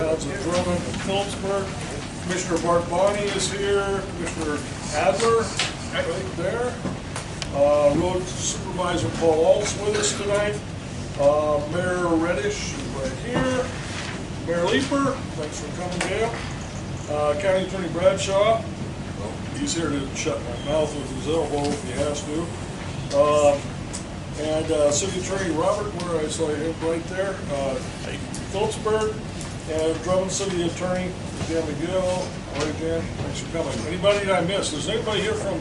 Of Drummond and Pburg. Commissioner Bart Bonnie is here. Commissioner Adler, right there. Road Supervisor Paul Alt's with us tonight. Mayor Reddish is right here. Mayor Leeper, thanks for coming, Gail. County Attorney Bradshaw, he's here to shut my mouth with his elbow if he has to. And City Attorney Robert, where I saw him right there. Phillipsburg. And Drummond City Attorney, Dan McGill. All right, Dan, thanks for coming. Anybody that I missed? Is anybody here from,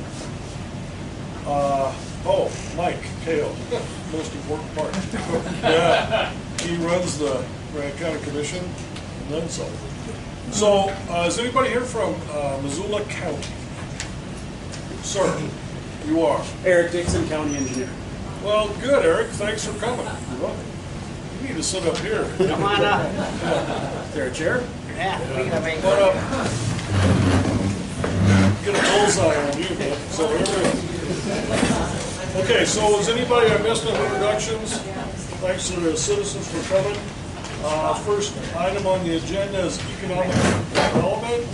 Mike Kale, most important part. Yeah, he runs the Grant County Commission and then some. So, is anybody here from Missoula County? Sir, you are. Eric Dixon, County Engineer. Well, good, Eric. Thanks for coming. You're welcome. You need to sit up here. Come on up. Is there a chair? Yeah, we gotta make Come on up. Get a bullseye on you, man. So here we go. Okay, so is anybody I missed in introductions? Thanks to the citizens for coming. First item on the agenda is economic development.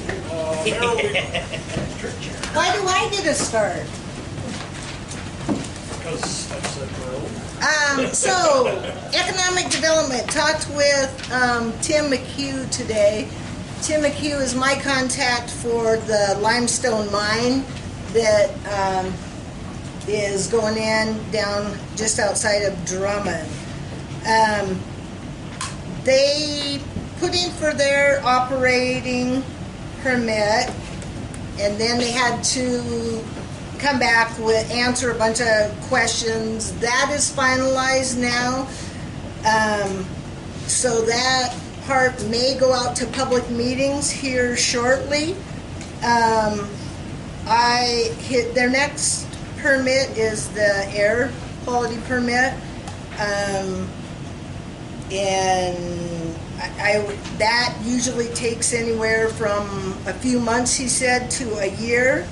Why do I get a start? Because I said no. So, economic development, talked with Tim McHugh today. Tim McHugh is my contact for the limestone mine that is going in down just outside of Drummond. They put in for their operating permit, and then they had to come back with answer a bunch of questions. That is finalized now. So that part may go out to public meetings here shortly. Their next permit is the air quality permit. That usually takes anywhere from a few months, he said, to a year.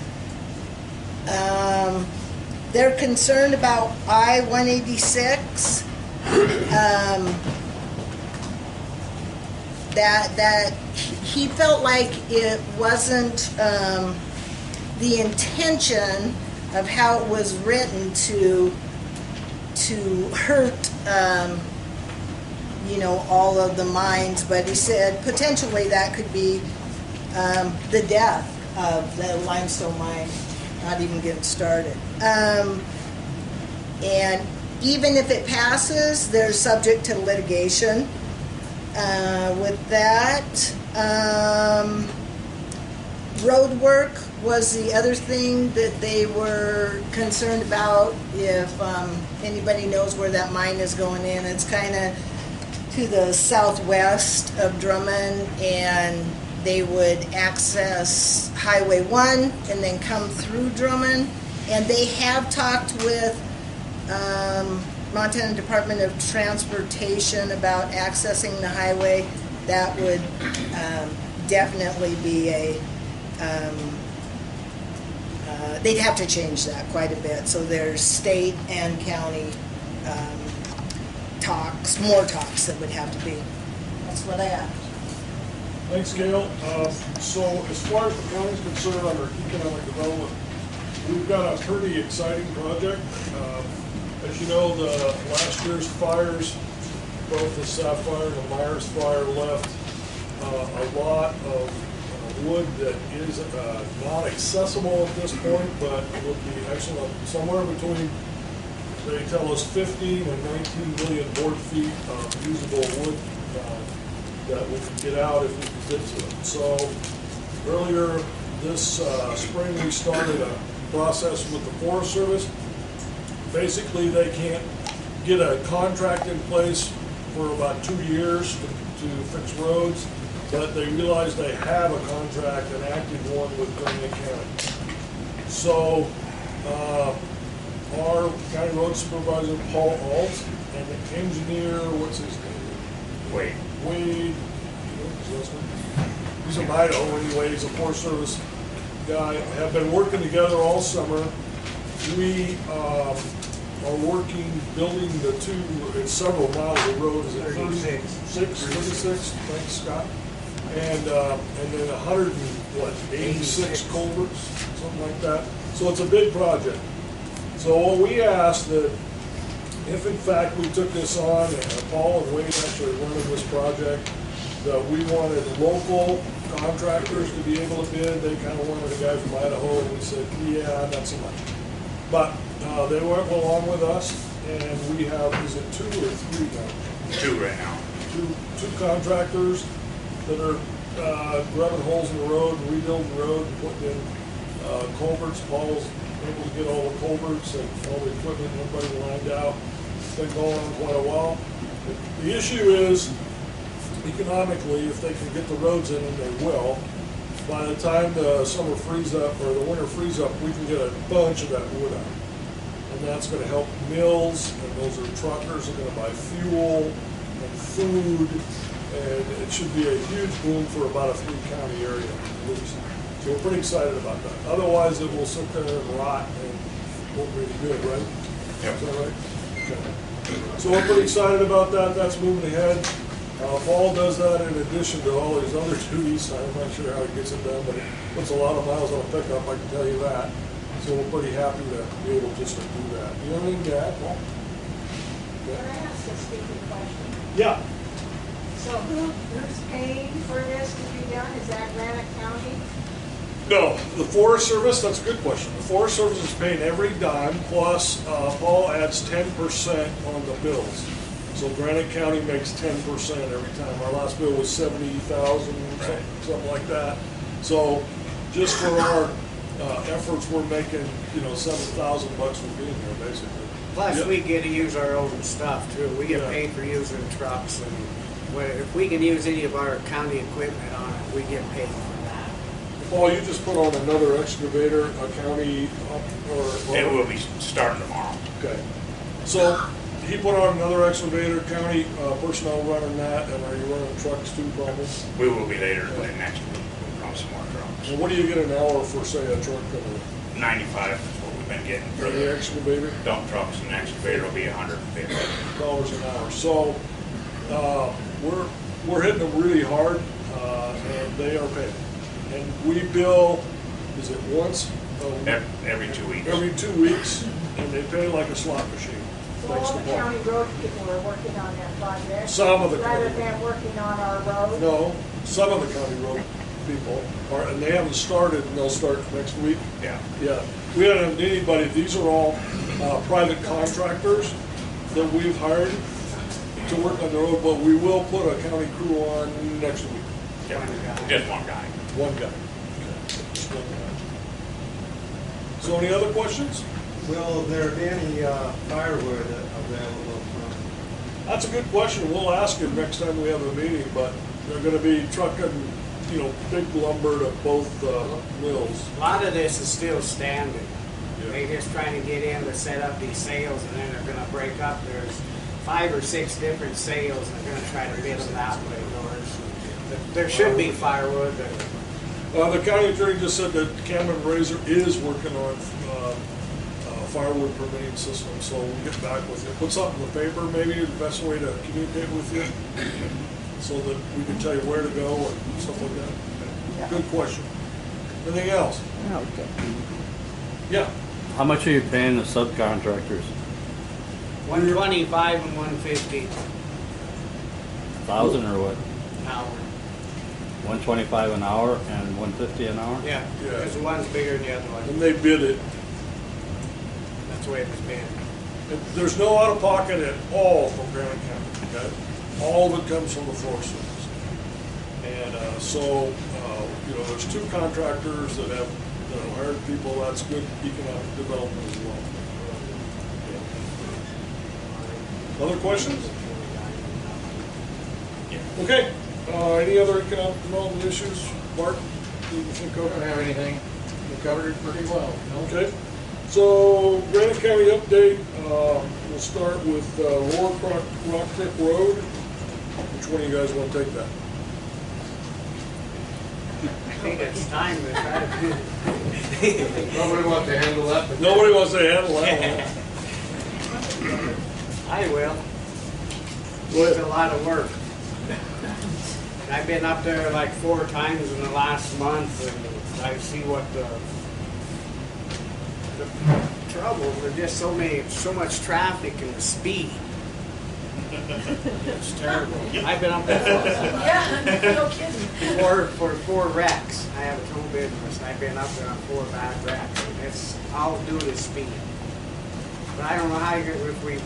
They're concerned about I-186. That he felt like it wasn't the intention of how it was written to hurt all of the mines, but he said potentially that could be the death of the limestone mine. Not even get started. And even if it passes, they're subject to litigation. With that, road work was the other thing that they were concerned about. If anybody knows where that mine is going in, it's kind of to the southwest of Drummond, and they would access Highway 1 and then come through Drummond. And they have talked with Montana Department of Transportation about accessing the highway. That would definitely be they'd have to change that quite a bit. So there's state and county more talks that would have to be. That's what I have. Thanks, Gail. So as far as the county's concerned on our economic development, we've got a pretty exciting project. As you know, the last year's fires, both the Sapphire and the Myers fire, left a lot of wood that is not accessible at this point, but it would be excellent. Somewhere between, they tell us, 15 and 19 million board feet of usable wood that we could get out if we could get to it. So earlier this spring, we started a process with the Forest Service. Basically, they can't get a contract in place for about 2 years to fix roads, but they realize they have a contract, an active one with Drummond County. So our county road supervisor, Paul Alt, and the engineer, what's his name? Wade. He's in Idaho anyway, he's a Forest Service guy, have been working together all summer. We are working, building it's several miles of road. Is it 36? 36? Thanks, Scott. and then 186 culverts, something like that. So it's a big project. So what we asked that if in fact we took this on, and Paul and Wayne actually running this project, that we wanted local contractors to be able to bid. They kind of wanted a guy from Idaho, and we said, yeah, not so much. But they went along with us, and we have, is it 2 or 3 now? 2 right now. Two contractors that are grubbing holes in the road, rebuilding the road, and putting in culverts. Paul's able to get all the culverts and all the equipment and everybody lined out. It's been going on quite a while. The issue is, economically, if they can get the roads in, and they will, by the time the summer freeze up or the winter freeze up, we can get a bunch of that wood out. And that's going to help mills, and those are truckers that are going to buy fuel and food, and it should be a huge boom for about a 3-county area at least. So we're pretty excited about that. Otherwise, it will sit there and rot and won't be good, right? Yep. Is that right? Okay. So we're pretty excited about that. That's moving ahead. Paul does that in addition to all his other duties. I'm not sure how he gets it done, but he puts a lot of miles on a pickup, I can tell you that. So we're pretty happy to be able just to do that. You know anything to add, Paul? Can I ask a stupid question? Yeah. So who's paying for this to be done? Is that Granite County? No, the Forest Service, that's a good question. The Forest Service is paying every dime, plus Paul adds 10% on the bills. So Granite County makes 10% every time. Our last bill was 70,000, something like that. So just for our efforts, we're making, you know, $7,000 for being here, basically. Plus, Yep. we get to use our own stuff too. We get Yeah. paid for using trucks, and if we can use any of our county equipment on it, we get paid for that. Paul, you just put on another excavator, a county, or? It will be starting tomorrow. Okay. So he put on another excavator, county personnel running that, and are you running trucks too, probably? We will be later, but next week we'll run some more trucks. And what do you get an hour for, say, a truck coming 95 is what we've been getting for for the the excavator? dump trucks, and the excavator will be 150. Dollars an hour. So we're hitting them really hard, and they are paying. And we bill, is it once? Every 2 weeks. Every 2 weeks, and they pay like a slot machine. So Thanks all to the Paul. county road people are working on that project? Some of the Rather county. than working on our road? No, some of the county road people are, and they haven't started, and they'll start next week. Yeah. Yeah, we haven't had anybody, these are all private contractors that we've hired to work on the road, but we will put a county crew on next week. Yeah. Just one guy. One guy. Okay, just one guy. So any other questions? Will there be any firewood available from? That's a good question. We'll ask him next time we have a meeting, but they're gonna be trucking, you know, big lumber to both mills. A lot of this is still standing. Yeah. They're just trying to get in to set up these sales, and then they're gonna break up. There's 5 or 6 different sales, and they're gonna try to bid them that way. There should be firewood, but The county attorney just said that Cameron Razor is working on firewood permitting system, so we'll get back with you. Put something in the paper, maybe the best way to communicate with you, so that we can tell you where to go and stuff like that. Good question. Anything else? Okay. Yeah. How much are you paying the subcontractors? 125 and 150 $1,000 or what? an hour. 125 an hour and 150 an hour? Yeah, Yeah. because one's bigger than the other one. And they bid it. That's the way it was bid. And there's no out-of-pocket at all from Granite County, okay? All of it comes from the Forest Service. And you know, there's 2 contractors that have hired people. That's good economic development as well. Other questions? Yeah. Okay. Any other economic development issues, Bart? Do you think Don't of? have anything. We covered it pretty well. Okay. So Granite County update. We'll start with Rock Creek Road. Which one of you guys want to take that? I think it's time to try to Nobody wants to handle that. but- Nobody wants to handle that one. I will. Go It's ahead. a lot of work. I've been up there like 4 times in the last month, and I see what the trouble. There's just so much traffic and the speed. It's terrible. I've been up there Yeah, no kidding. for 4 wrecks. I have a tow business. I've been up there on 4 bad wrecks, and it's all due to speed. But I don't know how if we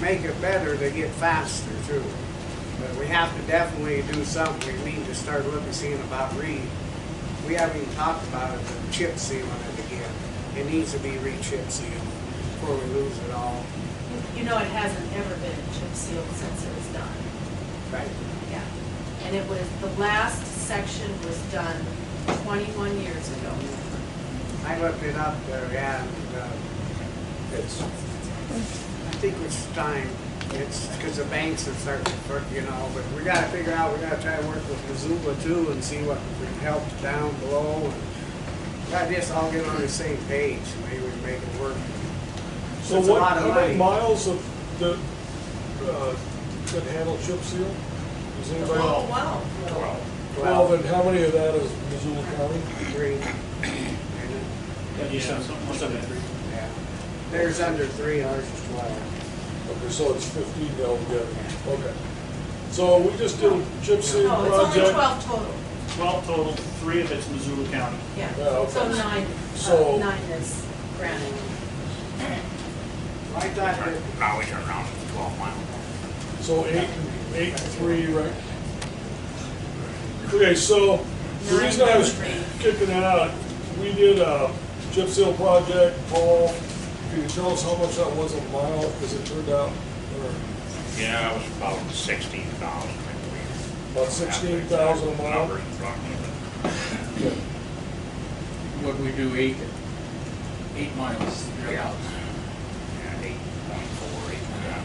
make it better, they get faster too. But we have to definitely do something. We need to start looking, seeing about we haven't even talked about it, the chip sealing it again. It needs to be re-chip sealed before we lose it all. You know, it hasn't ever been chip sealed since it was done. Right. Yeah. And it was, the last section was done 21 years ago. I looked it up there, yeah, and I think it's time. It's because the banks are starting to, you know, but we got to figure out, we got to try to work with Missoula too and see what we can help down below. And we got to just all get on the same page. Maybe we can make it work. So It's a what, lot of how many money. miles of the, could handle chip seal? Does anybody? Oh, wow. 12, and how many of that is Missoula County? 3. Yeah, you said something, 173. Yeah. There's under 3, ours is 12. Okay, so it's 15 altogether. Okay. So we just did a chip seal No, it's only project. 12 total. 12 total, 3 of it's Missoula County. Yeah. Yeah, okay. So 9, So- 9 is granted. I thought that, Now we turn around at 12 miles. So 8 and 3, right? Okay, so the reason I was kicking it out, we did a chip seal project. Paul, can you tell us how much that was a mile? Because it turned out, Yeah, it was about 16,000, I believe. about 16,000 a mile. Numbers in front of me, Would we do 8 miles? Yeah, 8.4, 8, yeah.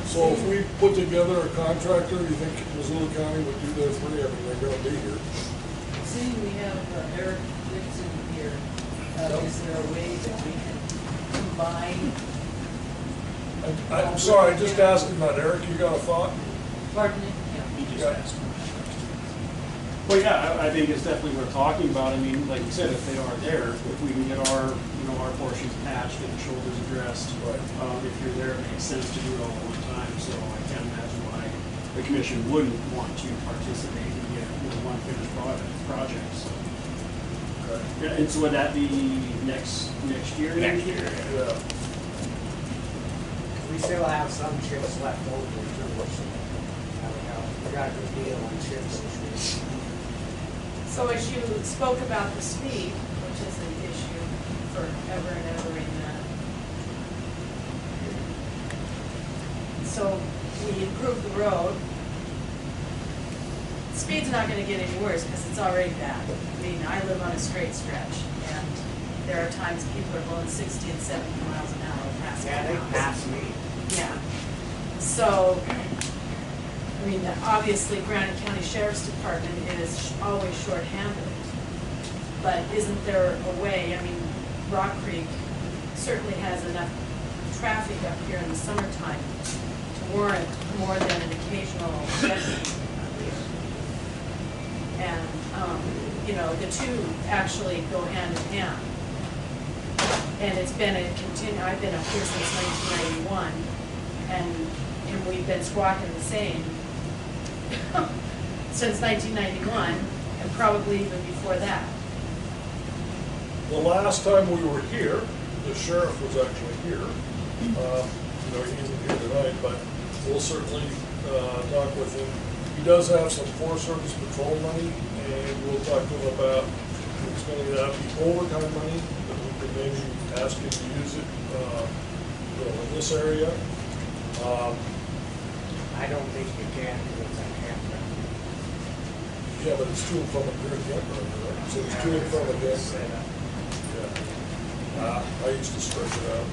So if we put together a contractor, you think Missoula County would do their 3? I mean, they're gonna be here. Seeing we have Eric Dixon here, is there a way that we can combine? I'm sorry, I just asked him that. Eric, you got a thought? Pardon me? He just Yeah. asked. Well, yeah, I think it's definitely worth talking about. I mean, like you said, if they are there, if we can get our portions patched and shoulders addressed, Right. if you're there, it makes sense to do it all at one time. So I can't imagine why the commission wouldn't want to participate and get one finished project. So, Okay. yeah, and so would that be next year? Next year, yeah. Yeah. we still have some chips left over too. So that would help. We got a good deal on chips this week. So as you spoke about the speed, which is an issue forever and ever in that. So we improved the road. Speed's not gonna get any worse because it's already bad. I mean, I live on a straight stretch and there are times people are going 60 and 70 miles an hour past Yeah, my they house. passed me. Yeah. So, I mean, obviously Granite County Sheriff's Department is always shorthanded. But isn't there a way, I mean, Rock Creek certainly has enough traffic up here in the summertime to warrant more than an occasional deputy. And, you know, the two actually go hand in hand. And it's been I've been up here since 1991, and we've been squawking the same since 1991, and probably even before that. The last time we were here, the sheriff was actually here. You know, he isn't here tonight, but we'll certainly talk with him. He does have some Forest Service patrol money, and we'll talk to him about, it's going to be overtime money, that we could maybe ask him to use it, you know, in this area. I don't think you can because it's a campground. Yeah, but it's to and from a campground, right? So it's to and from a campground. Yeah. I used to stretch it out.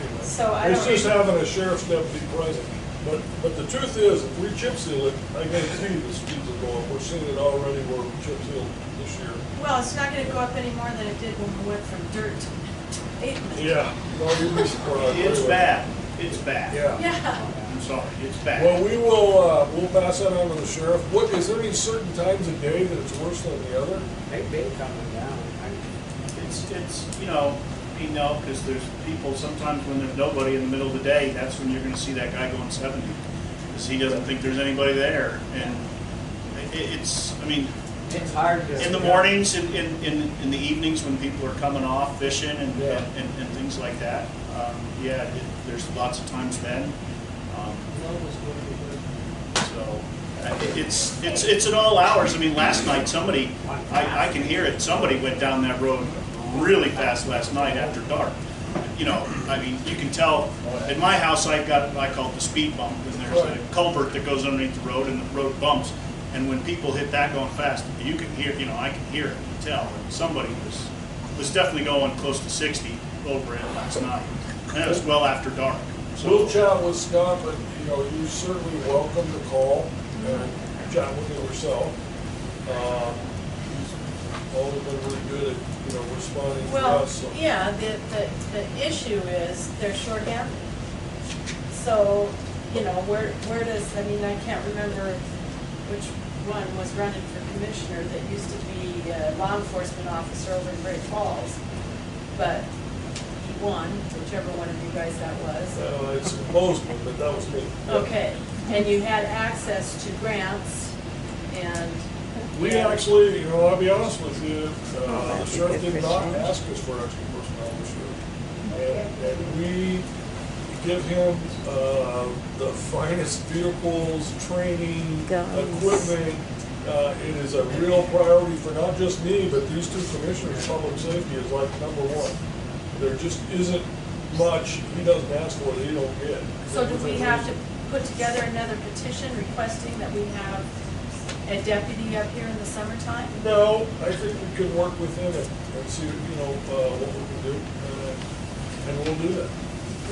Anyway. So I It's don't. just having a sheriff's deputy present. But the truth is, if we chip seal it, I guarantee the speeds will go up. We're seeing it already where we chip sealed this year. Well, it's not gonna go up any more than it did when we went from dirt to pavement. Yeah. No, you'd be surprised. It's Anyway. bad. It's bad. Yeah. Yeah. sorry, it's bad. Well, we'll pass that on to the sheriff. Is there any certain times of day that it's worse than the other? They've been coming down. It's, you know, because there's people, sometimes when there's nobody in the middle of the day, that's when you're gonna see that guy going 70. Because he doesn't think there's anybody there. And it's, I mean, It's hard to. in the mornings, in the evenings when people are coming off fishing and things like that, there's lots of times then. So it's at all hours. I mean, last night somebody, I can hear it. Somebody went down that road really fast last night after dark. You know, I mean, you can tell. At my house, I call it the speed bump, and there's a culvert that goes underneath the road, and the road bumps. And when people hit that going fast, you can hear. You know, I can hear it. You can tell. And somebody was definitely going close to 60 over it last night, and it was well after dark. So We'll chat with Scott, but you know, you're certainly welcome to call and chat with him yourself. He's always been really good at, you know, responding to Well, us. So. yeah, the issue is they're shorthanded. So, you know, where does, I mean, I can't remember which one was running for commissioner that used to be a law enforcement officer over in Great Falls. But he won, whichever one of you guys that was. It's Bozeman, but that was me. Okay, and you had access to grants and. We actually, you know, I'll be honest with you, the sheriff did not ask us for extra personnel this year. And we give him the finest vehicles, training, equipment. It is a real priority for not just me, but these two commissioners. Public safety is like number one. There just isn't much he doesn't ask for that he don't get. So do we have to put together another petition requesting that we have a deputy up here in the summertime? No, I think we can work with him and see, you know, what we can do, and we'll do that.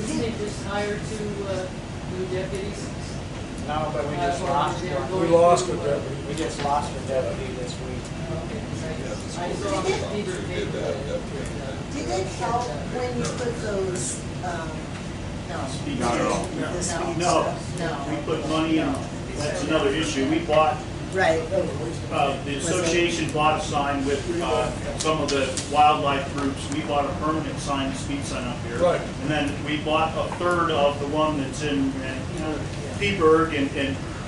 Didn't they just hire two new deputies? No, but we just lost one. We lost a deputy. We just lost a deputy this week. I saw the Peter paper. Did it help when you put those, no. Not at all. The speed No, stuff? we put money in. That's another issue. We bought. Right. The association bought a sign with some of the wildlife groups. We bought a permanent sign, speed sign up here. Right. And then we bought a third of the one that's in Pburg and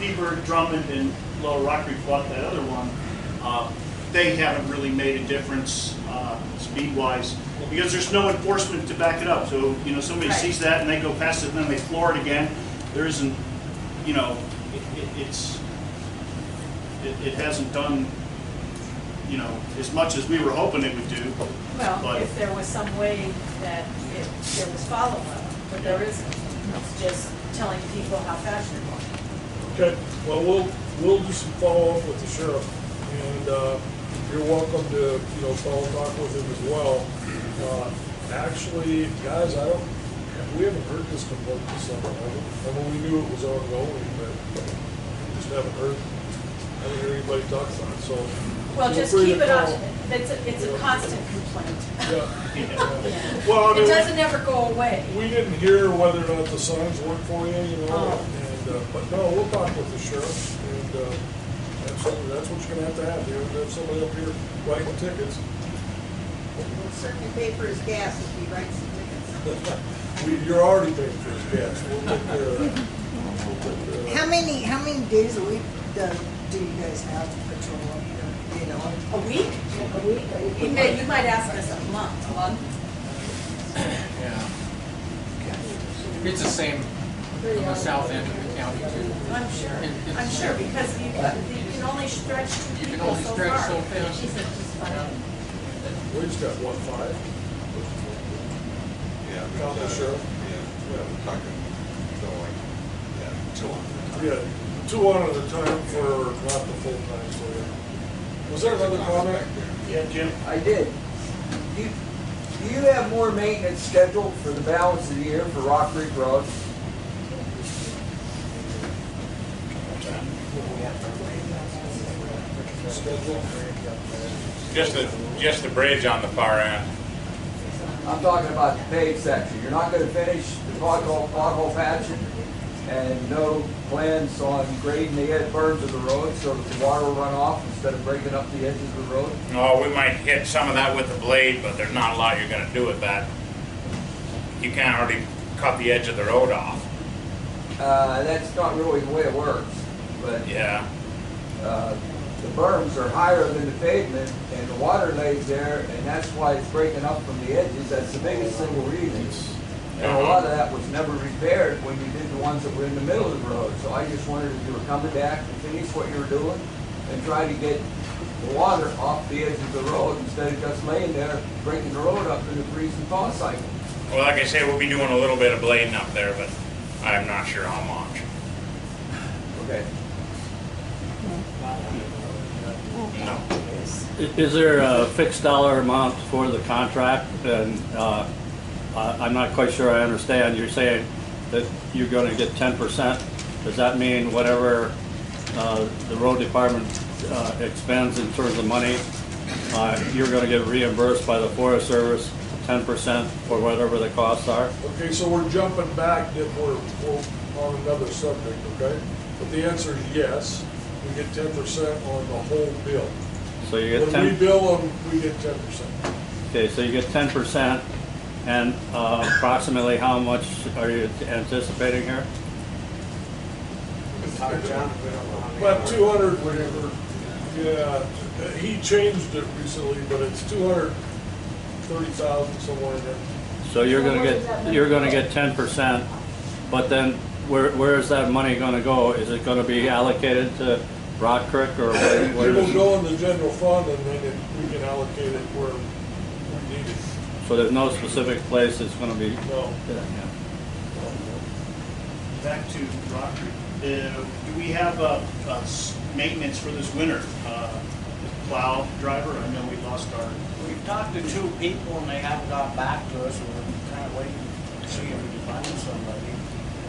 Pburg, Drummond, and Lower Rock Creek bought that other one. They haven't really made a difference speed-wise because there's no enforcement to back it up. So, you know, somebody sees that and they go past it and then they floor it again. There isn't, you know, it hasn't done, you know, as much as we were hoping it would do. Well, But if there was some way that there was follow-up, but there isn't. It's just telling people how fast you're going. Okay, well, we'll do some follow-up with the sheriff, and you're welcome to, you know, call and talk with him as well. Actually, guys, we haven't heard this complaint this summer, have we? I mean, we knew it was ongoing, but we just haven't heard anybody talk about it, so. Well, feel just free keep to it on, call. it's a constant complaint. Yeah. Yeah. Well, I It mean, doesn't ever go away. we didn't hear whether or not the signs work for you, you know, Oh. but no, we'll talk with the sheriff, and absolutely, that's what you're gonna have. You're gonna have somebody up here writing tickets. We'll certainly pay for his gas if he writes the tickets. You're already paying for his gas. We'll take care of that. We'll take care of that. How many days a week do you guys have patrol up here? Do you know? A week? A week? You might ask us a month. A month? Yeah. It's the same on the south end of the county too. I'm sure, because you can only stretch You can people only so stretch far. so fast. She said she's fine. We just got, what, 5? Yeah. Count the sheriff? Yeah, we're talking, so like, yeah, 2 on. Yeah, 2 on at a time for not the full time, so yeah. Was there another comment? yeah, Jim. I did. Do you have more maintenance scheduled for the balance of the year for Rock Creek Road? Just the bridge on the far end. I'm talking about the paved section. You're not gonna finish the pothole patching? and no plans on grading the Pburg of the road so that the water will run off instead of breaking up the edges of the road? No, we might hit some of that with the blade, but there's not a lot you're gonna do with that. You can't already cut the edge of the road off. That's not really the way it works, but Yeah. the berms are higher than the pavement, and the water lays there, and that's why it's breaking up from the edges. That's the biggest single reason. And a lot of that was never repaired when you did the ones that were in the middle of the road. So I just wondered if you were coming back to finish what you were doing and try to get the water off the edge of the road instead of just laying there breaking the road up in the freeze and thaw cycle. Well, like I say, we'll be doing a little bit of blading up there, but I'm not sure how much. Okay. No. Is there a fixed dollar amount for the contract? And I'm not quite sure I understand. You're saying that you're going to get 10%. Does that mean whatever the road department expends in terms of money, you're going to get reimbursed by the Forest Service 10% for whatever the costs are? Okay, so we're jumping back, that we're on another subject, okay? But the answer is yes, we get 10% on the whole bill. So you get When we 10. bill them, we get 10%. Okay, so you get 10%, and approximately how much are you anticipating here? About 200, whatever, yeah, he changed it recently, but it's 230,000 somewhere in there. So you're gonna get 10%, but then where is that money gonna go? Is it gonna be allocated to Rock Creek or where It is will it? go in the general fund and then we can allocate it where we need it. So there's no specific place it's gonna be? No. Yeah. Back to Rock Creek. Do we have maintenance for this winter? Plow driver, I know we lost our. We've talked to 2 people and they haven't got back to us, and we're kind of waiting to see if we can find somebody.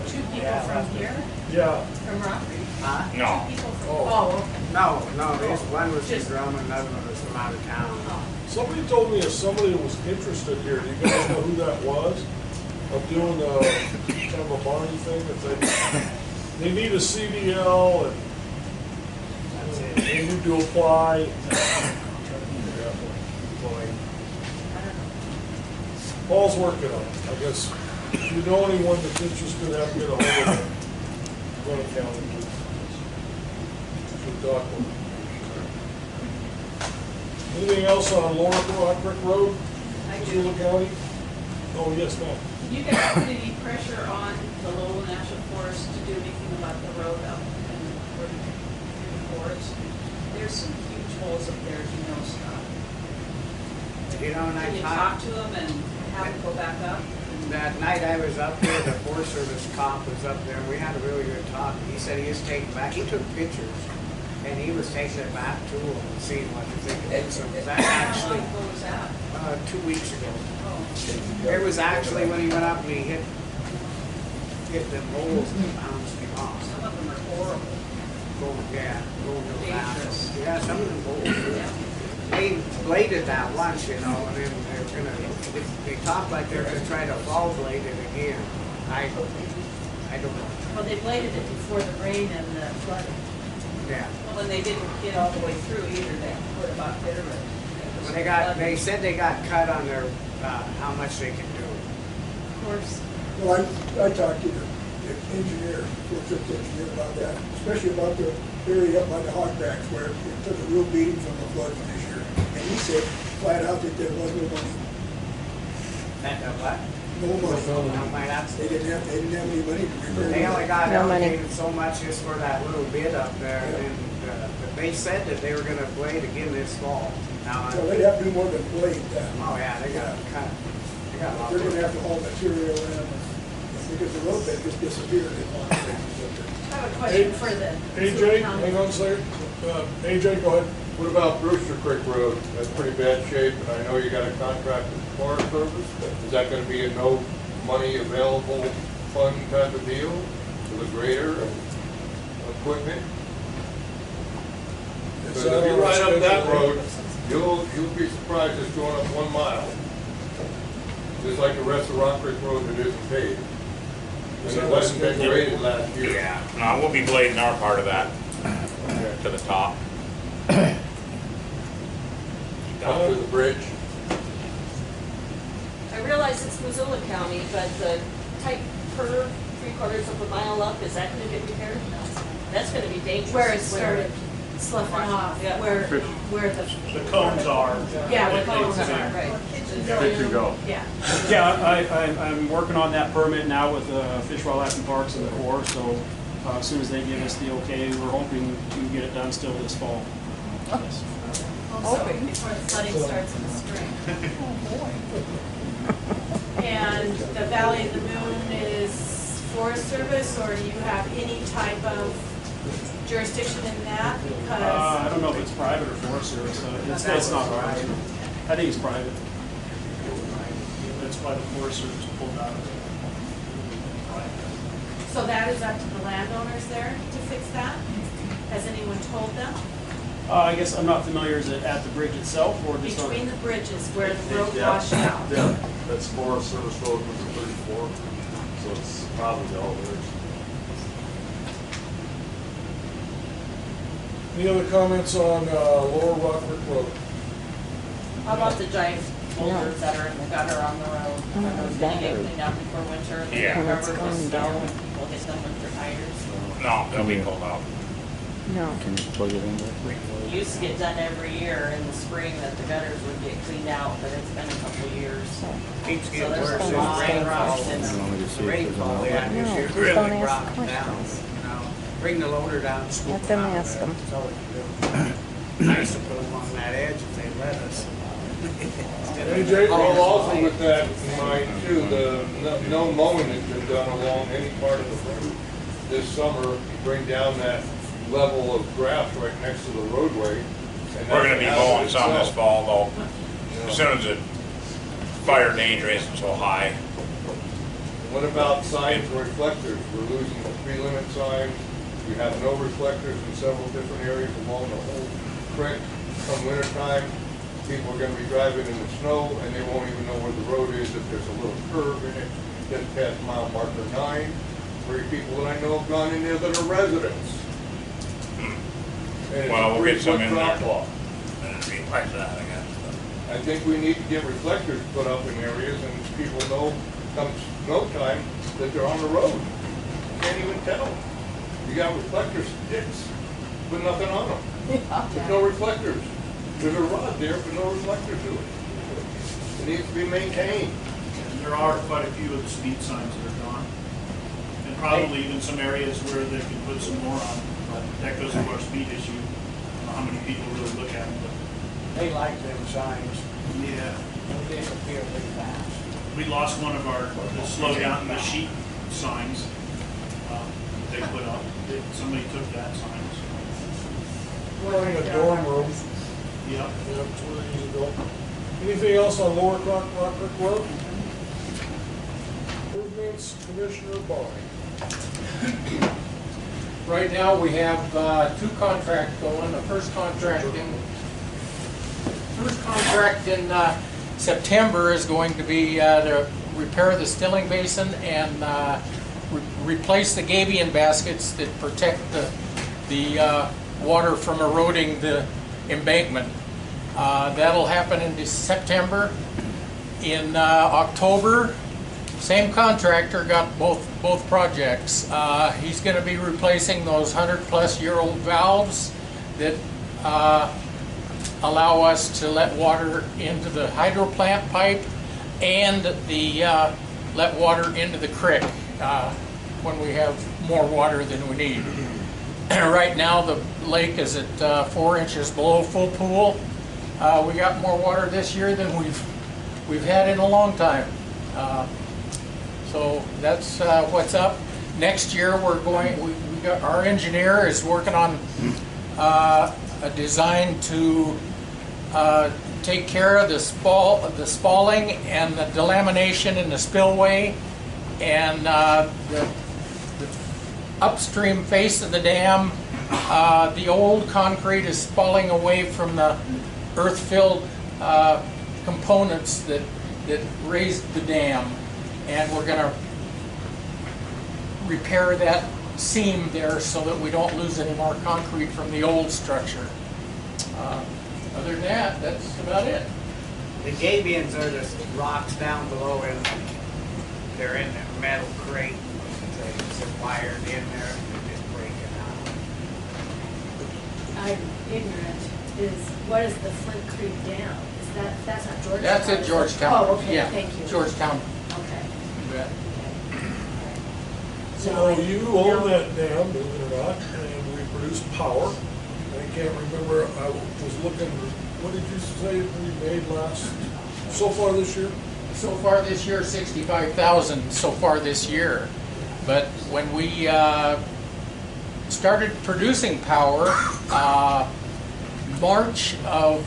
2 people from here, Yeah, from Rockford? Huh? No. 2 people from, Oh. oh, okay. No, this one was from Just- Drummond, another one was from out of town. Oh. somebody told me if somebody was interested here, do you guys know who that was? Of doing kind of a Barney thing, that they need a CDL and That's it. they need to apply. Paul's working on it, I guess. If you know anyone that's interested, have them get a hold of him. Gwinnett County. Should talk with him. Anything else on Lower Rock Creek Road? I do. Missoula County? Oh, yes, ma'am. You guys put any pressure on the Lowell National Forest to do anything about the road up in the forest? There's some huge holes up there, you know, Scott. You know, and Can you I talk talked, to them and have them go back up? that night I was up there, the Forest Service cop was up there, and we had a really good talk. He said he was taking back, he took pictures, and he was taking it back to them and seeing what they could do. So was that How actually, long ago was that? 2 weeks ago. Oh, It was actually when he went up and he hit them holes and bounced him off. some of them are horrible. Going real fast. Dangerous. Yeah, some of them holes. Yeah. They bladed that once, you know, and then they're gonna, they talk like they're gonna try to fall blade it again. I don't know. Well, they bladed it before the rain and the flooding. Yeah. Well, and they didn't get all the way through either, they put about there, but. When they said they got cut on their, how much they can do. Of course, Well, I talked to the engineer, Forest engineer about that, especially about the area up by the hog cracks where it took a real beating from the floods this year. And he said flat out that there was no money. What? No money. Now, my, that's, They didn't have any money to repair. they only got No money. allocated so much just for that little bit up there, and then, but they said that they were gonna blade again this fall. Now, So they'd have to do more than blade that. oh yeah, they got cut. They got lots They're of. gonna have to haul material in because the road bed just disappeared in a lot of places up there. I have a question for the. AJ, hang on a second. AJ, go ahead. What about Brewster Creek Road? That's pretty bad shape, and I know you got a contract with the Forest Service. Is that gonna be a no money available fund type of deal for the grader and equipment? Is Because that if you on ride up that schedule? road, you'll be surprised it's going up 1 mile. Just like the rest of Rock Creek Road that isn't paved. And it wasn't been graded last year. Yeah, no, we'll be blading our part of that to the top. Up to the bridge. I realize it's Missoula County, but the type per 3/4 of a mile up, is that gonna get repaired? That's gonna be dangerous. Where it started sloughing off, Yeah. where the. The cones are. Yeah, They- the cones they- are, right. Good to go. Yeah. Yeah, I'm working on that permit now with Fish, Wildlife and Parks and the Corps, so as soon as they give us the okay, we're hoping to get it done still this fall. Yes. Also, before the flooding starts in the spring. And the Valley of the Moon is Forest Service, or do you have any type of jurisdiction in that? Because, I don't know if it's private or Forest Service, it's not private. I think it's private. That's why the Forest Service pulled out of it. so that is up to the landowners there to fix that? Has anyone told them? I guess I'm not familiar, is it at the bridge itself or just on? Between the bridges where the road washed out? Yeah, that's Forest Service Road number 34, so it's probably all theirs. Any other comments on Lower Rock Creek Road? How about the giant boulders that are in the gutter on the road? Are those gonna get cleaned out before winter? Yeah. Covered with snow and people hit them with their tires? No, they'll be pulled out. Can you plug it in there? It used to get done every year in the spring that the gutters would get cleaned out, but it's been a couple of years. Keeps So getting there's worse a lot as of rain rocks falls. in You want me to The see if rain there's fall, another yeah, one? this year's just really don't ask dropped down, questions. you know. Bring the loader down, scoop Let them them out ask there. them. That's all we can do. Nice to put them on that edge if they let us. AJ? Well, also with that in mind too, no mowing has been done along any part of the road this summer. You bring down that level of grass right next to the roadway. and We're gonna be that's mowing some this itself. fall though, as soon as the fire danger isn't so high. What about signs and reflectors? We're losing the speed limit signs. We have no reflectors in several different areas along the whole creek. Come winter time, people are gonna be driving in the snow and they won't even know where the road is if there's a little curve in it, just past mile marker 9. 3 people that I know have gone in there that are residents. And it's Well, a we'll get some 3-foot in there. drop-off. Like that, I guess. I think we need to get reflectors put up in areas and people know come snow time that they're on the road. You can't even tell. You got reflector sticks, but nothing on them. There's no reflectors. There's a rod there, but no reflector to it. It needs to be maintained. And there are quite a few of the speed signs that are gone. And probably even some areas where they can put some more on, but that goes to our speed issue. I don't know how many people really look at them, but They like them signs. yeah. They disappear pretty fast. We lost one of our, the slow down the sheep signs they put up. Somebody took that sign. We're in a dorm room. Yep. Yeah, that's where they need to go. Anything else on Lower Rock Creek Road? Improvements, Commissioner Bonnie. Right now, we have 2 contracts going. The first contract in September is going to be to repair the stilling basin and replace the gabion baskets that protect the water from eroding the embankment. That'll happen in September. In October, same contractor got both projects. He's going to be replacing those 100-plus-year-old valves that allow us to let water into the hydro plant pipe and let water into the creek when we have more water than we need. Right now, the lake is at 4 inches below full pool. We got more water this year than we've had in a long time. So that's what's up. Next year, we got our engineer is working on a design to take care of the spalling and the delamination in the spillway and the upstream face of the dam. The old concrete is falling away from the earth-filled components that raised the dam, and we're going to repair that seam there so that we don't lose any more concrete from the old structure. Other than that, that's about it. The gabions are the rocks down below, and they're in a metal crate. They're wired in there, they're just breaking out. I'm ignorant, what is the Flint Creek Dam? That's not Georgetown? That's at Georgetown. Oh, okay, Yeah, thank you. Georgetown. Okay. You bet. So you own that dam, believe it or not, and we produce power. I can't remember, I was looking, what did you say we made last, so far this year? So far this year, 65,000 so far this year. But when we started producing power, March of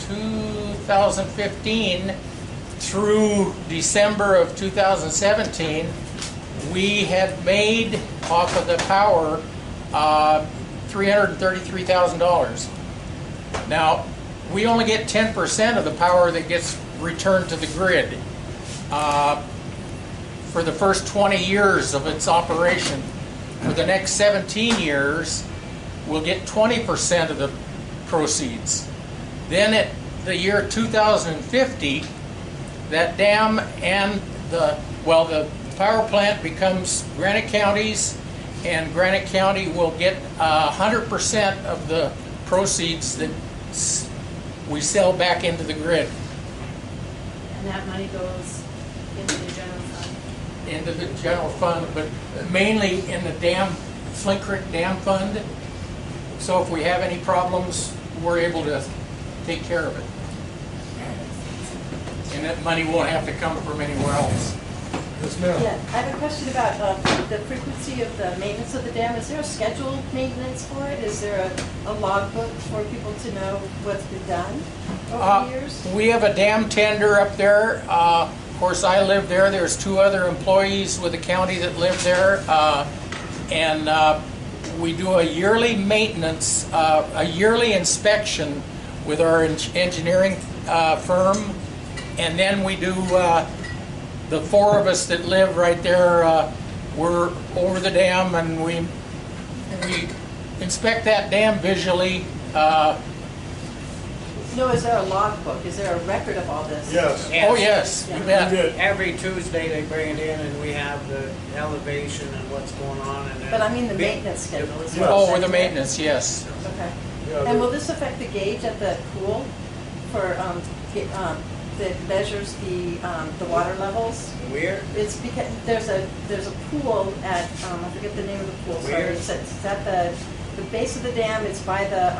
2015 through December of 2017, we had made off of the power $333,000. Now, we only get 10% of the power that gets returned to the grid for the first 20 years of its operation. For the next 17 years, we'll get 20% of the proceeds. Then at the year 2050, that dam and the power plant becomes Granite County's, and Granite County will get 100% of the proceeds that we sell back into the grid. And that money goes into the general fund? Into the general fund, but mainly in the Flint Creek Dam Fund. So if we have any problems, we're able to take care of it. And that money won't have to come from anywhere else. Yes, ma'am. Yeah, I have a question about the frequency of the maintenance of the dam. Is there a scheduled maintenance for it? Is there a logbook for people to know what's been done over the years? We have a dam tender up there. Of course, I live there. There's 2 other employees with the county that live there. And we do a yearly maintenance, a yearly inspection with our engineering firm. And then we do, the 4 of us that live right there, we're over the dam and we inspect that dam visually. No, is there a logbook? Is there a record of all this? Yes. Yes. Oh, yes. You Yeah. bet. Every Tuesday they bring it in and we have the elevation and what's going on, and then. But I mean the maintenance schedule. Is Yes. Oh, with the maintenance, yes. Okay. Yeah, And will this affect the gauge at the pool for, that measures the water levels? Where? It's because there's a pool at, I forget the name of the pool, sorry. Where? It's at the base of the dam. It's by the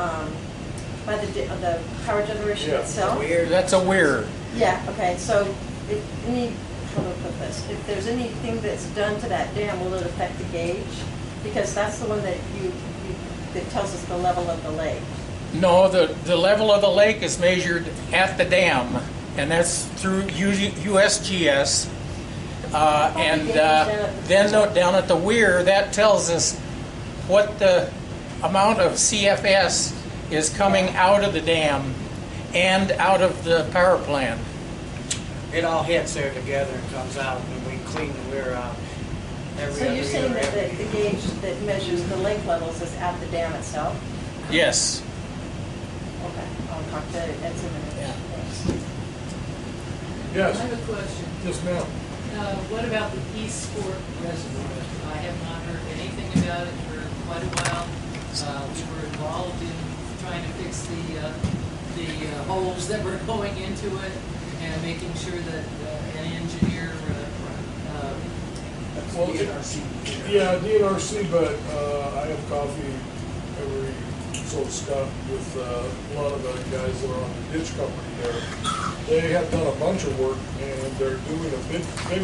power generation Yeah. itself. Where? That's a weir. Yeah, okay, so if how do I put this? If there's anything that's done to that dam, will it affect the gauge? Because that's the one that that tells us the level of the lake. No, the level of the lake is measured at the dam, and that's through USGS. And then down at the weir, that tells us what the amount of CFS is coming out of the dam and out of the power plant. It all hits there together and comes out, and we clean the weir out every So other you're saying year. that the gauge that measures the lake levels is at the dam itself? Yes. Okay, I'll talk to Ed Zimmerman. Yeah. Thanks. Yes. I have a question. Yes, ma'am. What about the East Fork Reservoir? I have not heard anything about it for quite a while. We were involved in trying to fix the holes that were going into it and making sure that an engineer, Well, yeah, DNRC, but I have coffee every so Scott with a lot of the guys that are on the ditch company there. They have done a bunch of work and they're doing a big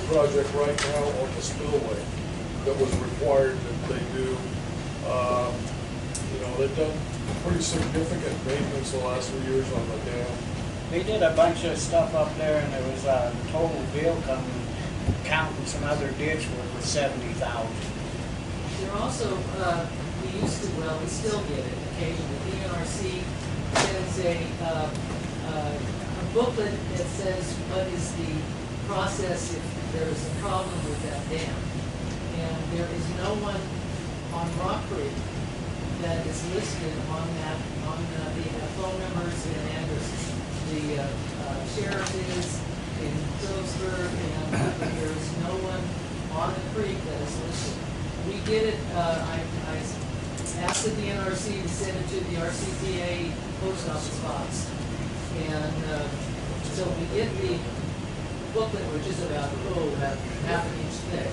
project right now on the spillway that was required that they do. They've done pretty significant maintenance the last few years on the dam. They did a bunch of stuff up there, and there was a total bill coming, counting some other ditch work with $70,000. There also, we still get it occasionally. DNRC sends a booklet that says what is the process if there is a problem with that dam. and there is no one on Rock Creek that is listed on that, on the phone numbers and addresses. The sheriff is in Pburg, and there is no one on the creek that is listed. We did it, I asked the NRC to send it to the RCPA post office box. And so we get the booklet, which is about half an inch thick.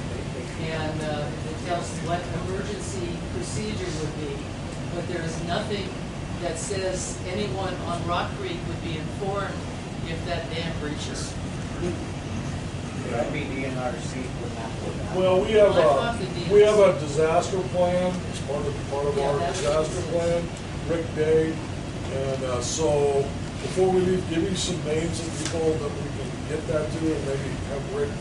And it tells what emergency procedure would be. But there is nothing that says anyone on Rock Creek would be informed if that dam breaches. That'd be the NRC would not do that. Well, we have a disaster plan, it's part of Yeah, our that's disaster what it plan, Rick Day. And so, before we leave, give you some names of people that we can get that to, and maybe have Rick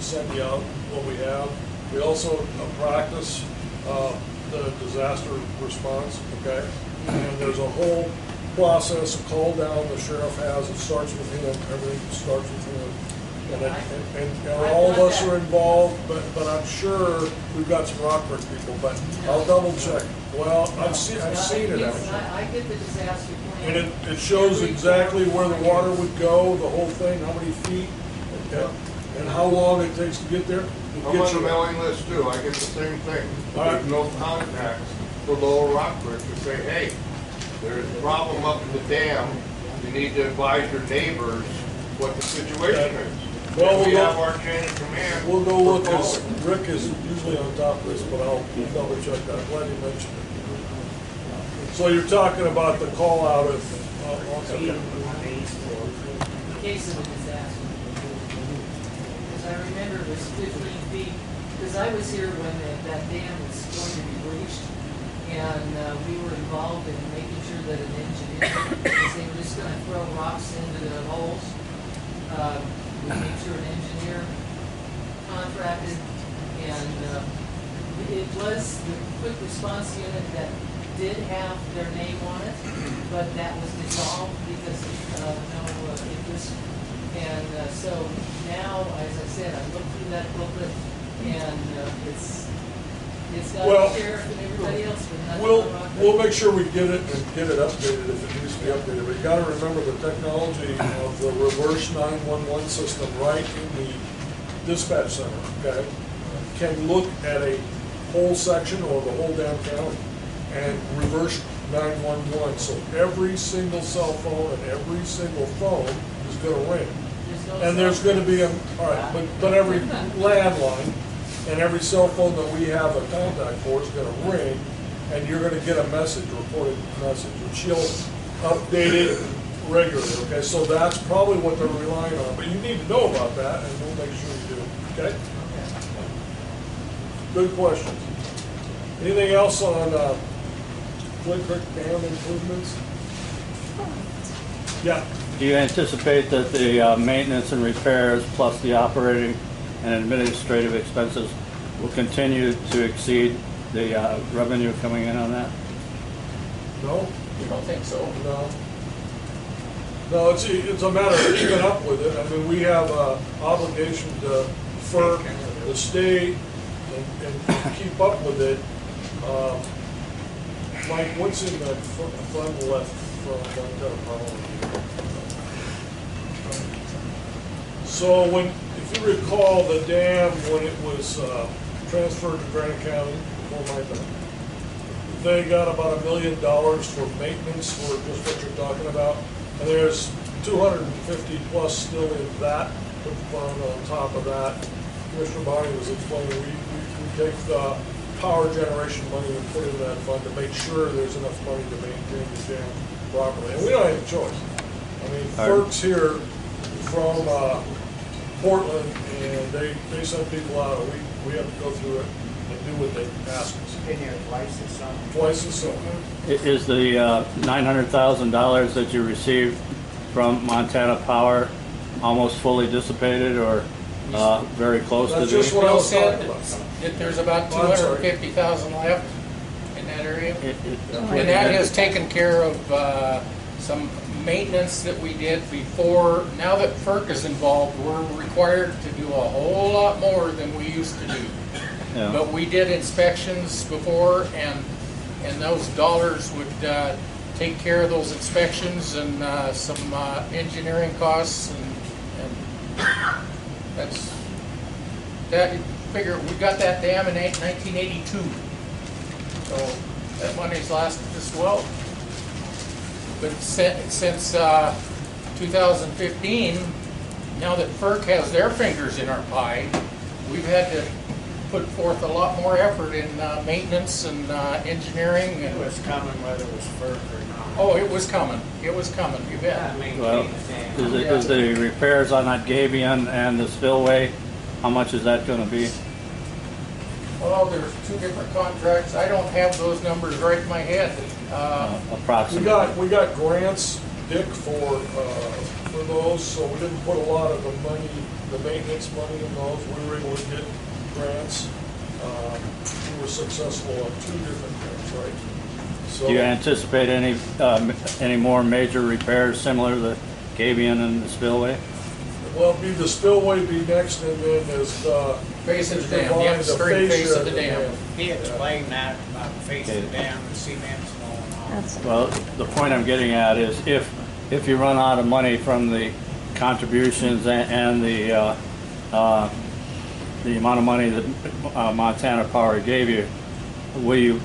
send you out what we have. We also practice the disaster response, okay? And there's a whole process, a call down the sheriff has, it starts with him, everything starts with him. And all of us are involved, but I'm sure we've got some Rock Creek people, but I'll double check. Well, I've seen it actually. I get the disaster plan. And it shows exactly where the water would go, the whole thing, how many feet, and how long it takes to get there. I'm on the mailing list too, I get the same thing. There's no contacts for Lower Rock Creek to say, hey, there's a problem up in the dam, you need to advise your neighbors what the situation is. Well, we have our chain of command. We'll go look, because Rick is usually on top of this, but I'll double check that. I'm glad you mentioned it. So you're talking about the call out of, In case of a disaster. Because I remember it was 15 feet, because I was here when that dam was going to be breached, and we were involved in making sure that an engineer, because they were just going to throw rocks into the holes. We made sure an engineer contracted, and it was the quick response unit that did have their name on it, but that was dissolved because of no interest. And so now, as I said, I looked through that booklet, and it's got Well, the sheriff and everybody else, but nothing on Rock Creek. we'll make sure we get it and get it updated if it needs to be updated. But you gotta remember the technology of the reverse 911 system right in the dispatch center, okay? Can look at a whole section or the whole damn county and reverse 911. So every single cell phone and every single phone is gonna ring. And there's gonna be a, all right, but every landline and every cell phone that we have a contact for is gonna ring, and you're gonna get a message, reported message, which you'll update it regularly, okay? So that's probably what they're relying on, but you need to know about that, and we'll make sure you do, okay? Good questions. Anything else on Flint Creek Dam improvements? Yeah. Do you anticipate that the maintenance and repairs plus the operating and administrative expenses will continue to exceed the revenue coming in on that? No? You don't think so? No. No, it's a matter of keeping up with it. I mean, we have an obligation to FERC, the state, and keep up with it. Mike, what's in the fund left from Montana? So if you recall, the dam, when it was transferred to Granite County, before my time, they got about $1 million for maintenance for just what you're talking about. And there's 250 plus still in that fund on top of that. Commissioner Bonnie was explaining, we take the power generation money and put it in that fund to make sure there's enough money to maintain the dam properly. And we don't have a choice. I mean, FERC's here from Portland, and they send people out. We have to go through it and do what they ask us. Been here twice this summer. Twice this summer. Is the $900,000 that you received from Montana Power almost fully dissipated, or very close to That's the? just what I was Bill talking said about. that there's about Oh, I'm sorry. 250,000 left in that area. And And that has taken care of some maintenance that we did before. Now that FERC is involved, we're required to do a whole lot more than we used to do. Yeah. But we did inspections before, and those dollars would take care of those inspections and some engineering costs, and that's, that, figure, we got that dam in 1982. So that money's lasted us well. But since 2015, now that Pburg has their fingers in our pie, we've had to put forth a lot more effort in maintenance and engineering. It was coming whether it was Pburg or not. Oh, it was coming. It was coming, you bet. Well, is the repairs on that gabion and the spillway, how much is that gonna be? Well, there's two different contracts. I don't have those numbers right in my head. Approximately. We got grants, Dick, for those, so we didn't put a lot of the money, the maintenance money in those. We were able to get grants. We were successful on 2 different grants, right? So, Do you anticipate any more major repairs similar to the gabion and the spillway? well, be the spillway be next, and then as Face of the dam, provide yeah, the straight face fascia of the dam. He explained that about the face of the dam, the cement's going on. Well, the point I'm getting at is if you run out of money from the contributions and the amount of money that Montana Power gave you, will you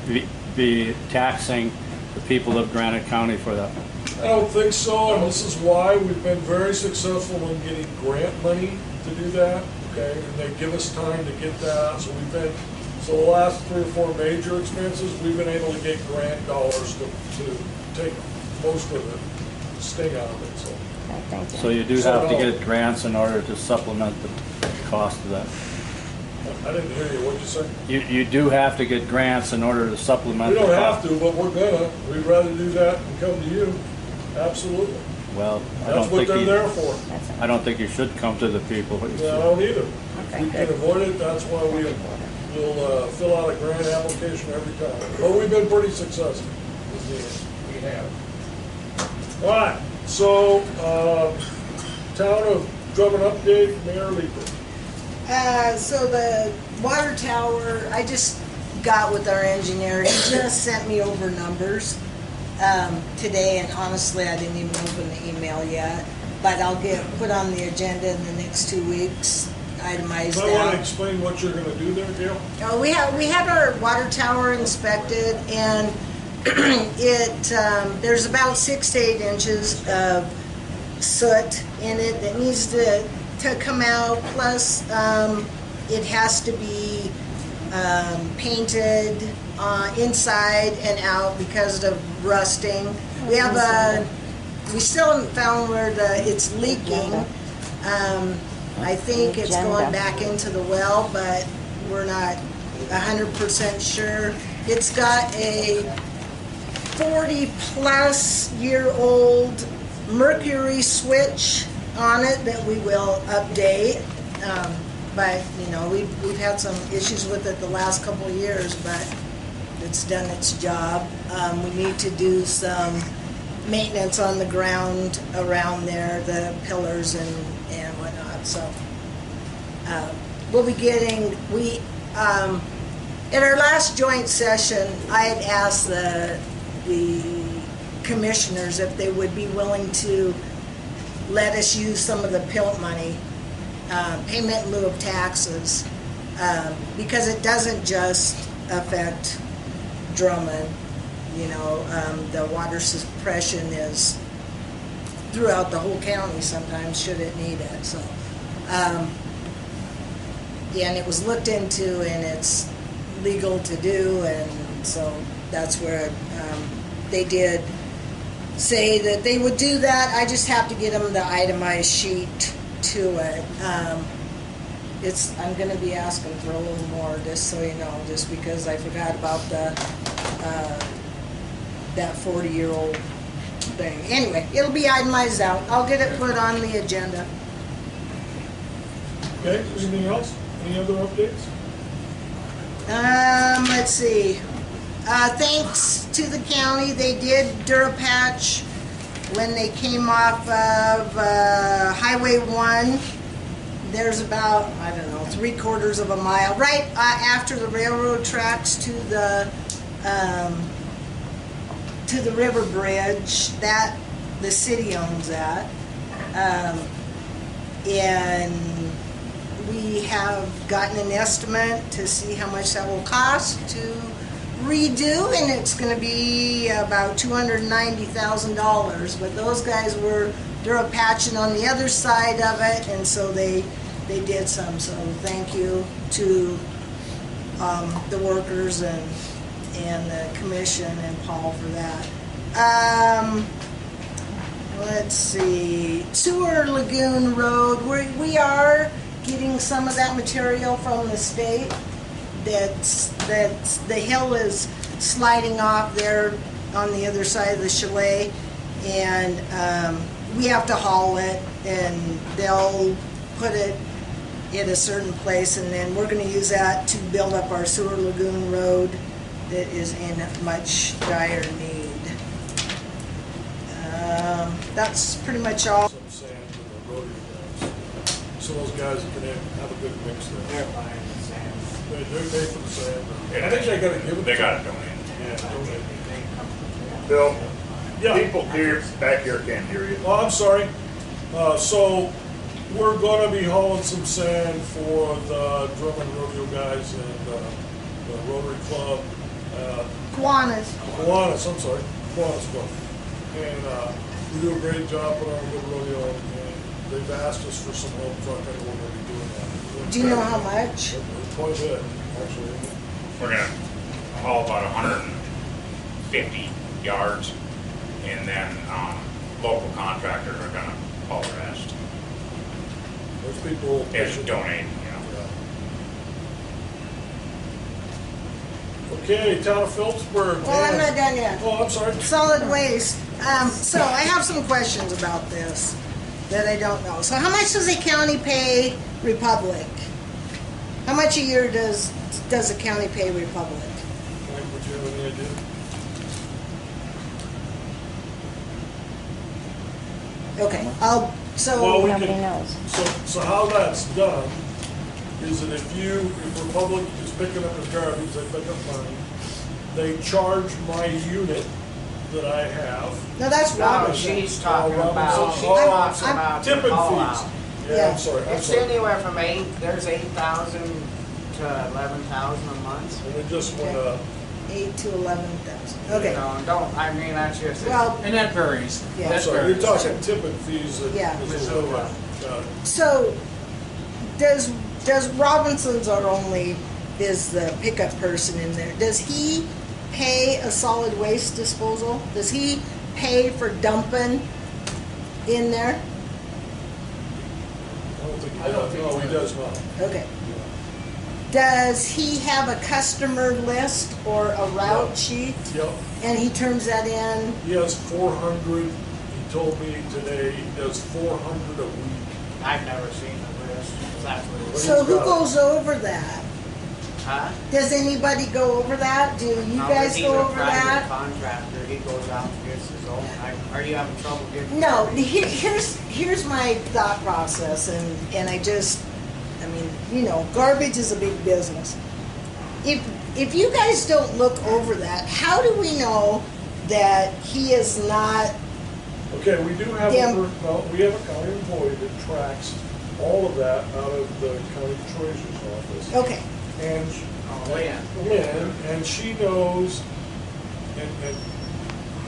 be taxing the people of Granite County for that? I don't think so, and this is why we've been very successful in getting grant money to do that, okay? And they give us time to get that, so so the last 3 or 4 major expenses, we've been able to get grant dollars to take most of the sting out of it, so. So you do have to get grants in order to supplement the cost of that? I didn't hear you, what'd you say? You do have to get grants in order to supplement We the don't cost? have to, but we're gonna. We'd rather do that and come to you, absolutely. Well, That's what they're there for. I don't think you should come to the people. No, I don't either. If we can avoid it, that's why we'll fill out a grant application every time. But we've been pretty successful. We have. All right, so, town of Drummond update, Mayor Leeper. So the water tower, I just got with our engineer, he just sent me over numbers today, and honestly, I didn't even open the email yet, but I'll get put on the agenda in the next 2 weeks, itemized I want to out. explain what you're gonna do there, Gail. We had our water tower inspected, and there's about 6 to 8 inches of soot in it that needs to come out, plus it has to be painted inside and out because of rusting. We still haven't found where it's leaking. I think it's going back into the well, but we're not 100% sure. It's got a 40-plus-year-old mercury switch on it that we will update. But, you know, we've had some issues with it the last couple of years, but it's done its job. We need to do some maintenance on the ground around there, the pillars and whatnot. So we'll be getting, at our last joint session, I had asked the commissioners if they would be willing to let us use some of the PILT money, payment in lieu of taxes, because it doesn't just affect Drummond. You know, the water suppression is throughout the whole county sometimes, should it need it. So, yeah, and it was looked into, and it's legal to do, and so that's where they did say that they would do that. I just have to get them the itemized sheet to it. I'm going to be asking for a little more, just so you know, just because I forgot about that 40-year-old thing. Anyway, it'll be itemized out. I'll get it put on the agenda. Okay, anything else? Any other updates? Let's see. Thanks to the county, they did there's about, I don't know, 3/4 of a mile, right after the railroad tracks to the river bridge, that the city owns that. And we have gotten an estimate to see how much that will cost to redo, and it's going to be about $290,000. But those guys they're patching on the other side of it, and so they did some. So thank you to the workers and the commission and Paul for that. Let's see, Sewer Lagoon Road, we are getting some of that material from the state. That's the hill is sliding off there on the other side of the chalet, and we have to haul it, and they'll put it in a certain place, and then we're going to use that to build up our Sewer Lagoon Road that is in much dire need. That's pretty much all. Some sand in the rotary guys. So those guys can have a good mix there. They're buying the sand. They pay for the sand. Yeah, I think they gotta give it. They gotta donate. Yeah, donate. Bill, Yeah. people here back here can't hear you. Oh, I'm sorry. So we're gonna be hauling some sand for the Drummond rodeo guys and the Rotary Club. Kiwanis. Kiwanis, I'm sorry. Kiwanis Club. And we do a great job putting on a good rodeo, and they've asked us for some help trucking, and we're gonna be doing that. Do you know how much? Quite a bit, actually. We're gonna haul about 150 yards, and then local contractors are gonna haul the rest. There's people. They just donate, you know. Okay, Town of Phillipsburg. Well, I'm not done yet. Oh, I'm sorry. Solid waste. So I have some questions about this that I don't know. So how much does the county pay Republic? How much a year does the county pay Republic? Mike, would you have any idea? Okay, Well, we Nobody can- knows. So how that's done is that if Republic is picking up his garbage, they pick up mine, they charge my unit that I have. No, that's No, Robinson. she's talking Robinson. about, she Oh, talks I'm- about the Tipping haul fees. out. Yeah, I'm sorry, I'm It's sorry. anywhere from there's 8,000 to 11,000 a month. And it just went up. 8 to 11,000. You Okay. know, that's just. Well, And that varies. Yeah. I'm That sorry, you're varies. talking tipping fees that. Yeah. Missoula. Got it. so does Robinson's is the pickup person in there? Does he pay a solid waste disposal? Does he pay for dumping in there? I don't think no, he does not. Okay. Does he have a customer list or a route Yep. sheet? Yep, And he turns that in? he has 400, he told me today, he does 400 a week. I've never seen the list. That's what it is. So who goes over that? Huh? Does anybody go over that? Do you No, guys he's go a over private that? contractor. He goes out and gets his own. Are you having trouble getting? No, garbage? here's my thought process, and garbage is a big business. If you guys don't look over that, how do we know that he is not? Okay, we do have, Damn. we have a county employee that tracks all of that out of the county treasurer's office. Okay, And Oh, yeah. Lynn, and she knows, and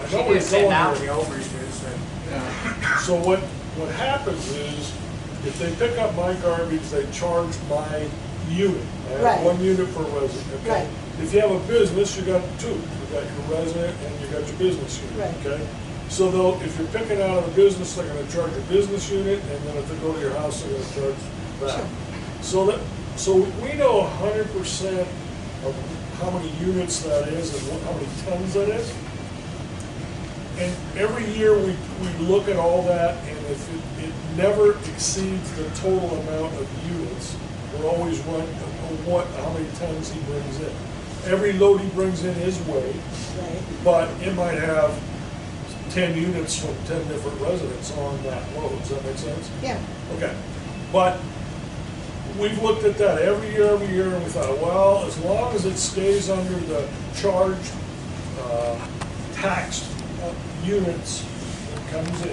I She know where just you're sent going out here. the overages and. So what happens is, if they pick up my garbage, they charge my unit. I have Right. 1 unit per resident, okay? Right. If you have a business, you got 2. You got your resident and you got your business unit, Right. okay? So if you're picking out of the business, they're gonna charge your business unit, and then if they go to your house, they're gonna charge that. So we know 100% of how many units that is and how many tons that is. And every year we look at all that, and if it never exceeds the total amount of units, we're always running how many tons he brings in. Every load he brings in is weighed, right. but it might have 10 units from 10 different residents on that load. Does that make sense? Yeah. Okay. But we've looked at that every year, and we thought, well, as long as it stays under the charged, taxed units that comes in,